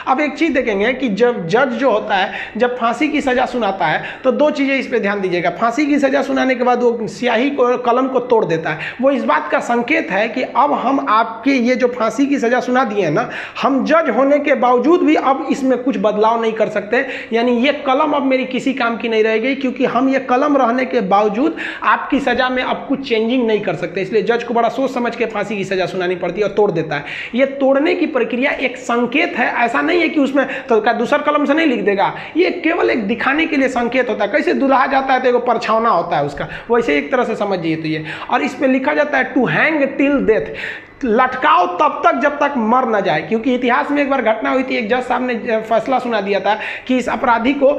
अब एक चीज़ देखेंगे कि जब जज जो होता है जब फांसी की सज़ा सुनाता है तो दो चीज़ें इस पर ध्यान दीजिएगा। फांसी की सज़ा सुनाने के बाद वो स्याही को कलम को तोड़ देता है, वो इस बात का संकेत है कि अब हम आपके ये जो फांसी की सज़ा सुना दिए हैं ना, हम जज होने के बावजूद भी अब इसमें कुछ बदलाव नहीं कर सकते, यानी ये कलम अब मेरी किसी काम की नहीं रहेगी, क्योंकि हम ये कलम रहने के बावजूद आपकी सज़ा में अब कुछ चेंजिंग नहीं कर सकते। इसलिए जज को बड़ा सोच समझ के फांसी की सज़ा सुनानी पड़ती है और तोड़ देता है। ये तोड़ने की प्रक्रिया एक संकेत है, ऐसा नहीं है कि उसमें तो दूसर कलम से नहीं लिख देगा, ये केवल एक दिखाने के लिए संकेत होता है। कैसे दुल्हा जाता है तो एक परछावना होता है उसका, वैसे एक तरह से समझिए तो ये। और इस पे लिखा जाता है टू हैंग टिल डेथ, लटकाओ तब तक जब तक मर न जाए। क्योंकि इतिहास में एक बार घटना हुई थी, एक जज साहब ने फैसला सुना दिया था कि इस अपराधी को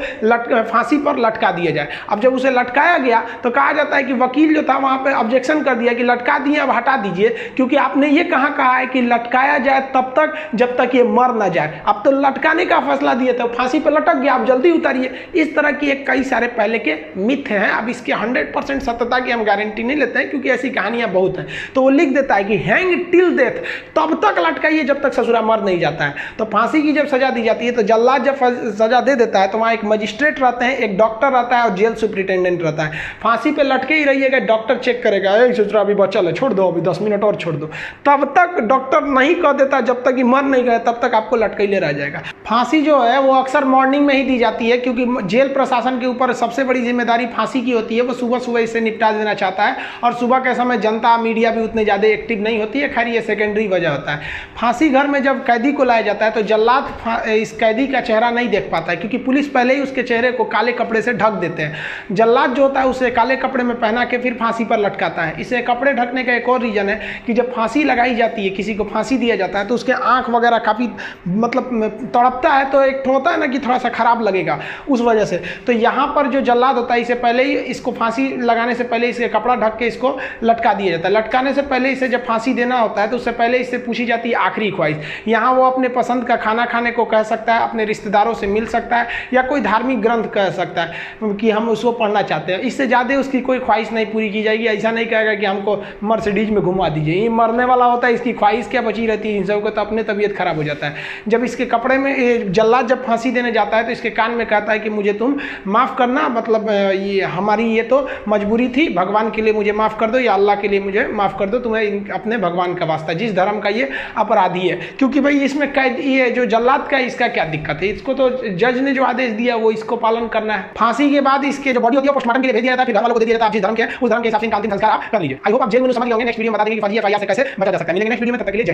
फांसी पर लटका दिया जाए। अब जब उसे लटकाया गया तो कहा जाता है कि वकील जो था वहाँ पे ऑब्जेक्शन कर दिया कि लटका दिए, अब हटा दीजिए, क्योंकि आपने ये कहा है कि लटकाया जाए तब तक जब तक ये मर न जाए। अब तो लटकाने का फैसला दिए थे, फांसी पर लटक गया, अब जल्दी उतारिए। इस तरह की एक कई सारे पहले के मिथ हैं। अब इसके 100% सत्यता की हम गारंटी नहीं लेते हैं, क्योंकि ऐसी कहानियां बहुत हैं। तो वो लिख देता है कि हैंग टिल डेथ, तब तक लटकाइए जब तक ससुरा मर नहीं जाता है। तो फांसी की जब सजा दी जाती है तो जल्लाद जब सजा दे देता है तो वहाँ एक मजिस्ट्रेट रहते हैं, एक डॉक्टर रहता है और जेल सुप्रिटेंडेंट रहता है। फांसी पे लटके ही रहिएगा, डॉक्टर चेक करेगा, ससुरा अभी बचल है, छोड़ दो, अभी 10 मिनट और छोड़ दो। तब तक डॉक्टर नहीं कह देता, जब तक कि मर नहीं गए तब तक आपको लटकैले रह जाएगा। फांसी जो है वो अक्सर मॉर्निंग में ही दी जाती है, क्योंकि जेल प्रशासन के ऊपर सबसे बड़ी जिम्मेदारी फांसी की होती है। वो सुबह सुबह इसे निपटा देना चाहता है, और सुबह के समय जनता मीडिया भी उतने ज़्यादा एक्टिव नहीं होती है। खैर ये सेकेंडरी वजह होता है। फांसी घर में जब कैदी को लाया जाता है तो जल्लाद इस कैदी का चेहरा नहीं देख पाता है, क्योंकि पुलिस पहले ही उसके चेहरे को काले कपड़े से ढक देते हैं। जल्लाद जो होता है उसे काले कपड़े में पहना के फिर फांसी पर लटकाता है। इसे कपड़े ढकने का एक और रीजन है कि जब फांसी लगाई जाती है, किसी को फांसी दिया जाता है, तो उसके आँख वगैरह काफ़ी मतलब तड़पता है, तो एक होता है ना कि थोड़ा सा खराब लगेगा उस वजह से। तो यहाँ पर जो जल्लाद होता है इसे पहले ही इसको फांसी लगाने से पहले इसे कपड़ा ढक के इसको लटका दिया जाता है। लटकाने से पहले इसे जब फांसी देना होता है तो उससे पहले इससे पूछी जाती है आखिरी ख्वाहिश। यहाँ वो अपने पसंद का खाना खाने को कह सकता है, अपने रिश्तेदारों से मिल सकता है, या कोई धार्मिक ग्रंथ कह सकता है कि हम उसको पढ़ना चाहते हैं। इससे ज़्यादा उसकी कोई ख्वाहिश नहीं पूरी की जाएगी। ऐसा नहीं कहेगा कि हमको मर्सिडीज में घुमा दीजिए, ये मरने वाला होता है, इसकी ख्वाहिश क्या बची रहती है। इन सबको तो अपने तबीयत खराब हो जाता है। जब इसके कपड़े में जल्लाद जब फांसी देने जाता है तो इसके कान में कहता है कि मुझे तुम माफ़ करना, मतलब ये हमारी ये तो मजबूरी थी, भगवान के लिए मुझे माफ़ कर दो, या अल्लाह के लिए मुझे माफ़ कर दो, तुम्हें अपने भगवान का वास्ता, जिस धर्म का ये अपराधी है। क्योंकि भाई इसमें कैद ये जो जल्लाद का इसका क्या दिक्कत है, इसको तो जज ने जो आदेश दिया वो इसको पालन करना है। फांसी के बाद इसके जो बॉडी होती है पोस्टमार्टम के लिए भेज दिया जाता है, फिर घर वालों को दे दिया जाता है। आप जिस धर्म के उस धर्म के हिसाब से अंतिम संस्कार आप कर लीजिए। आई होप आप जेल में समझ गए होंगे। नेक्स्ट वीडियो में बता देंगे कि फांसी या FIR से कैसे बचा जा सकता है। मिलेंगे नेक्स्ट वीडियो में, तब तक के लिए जय।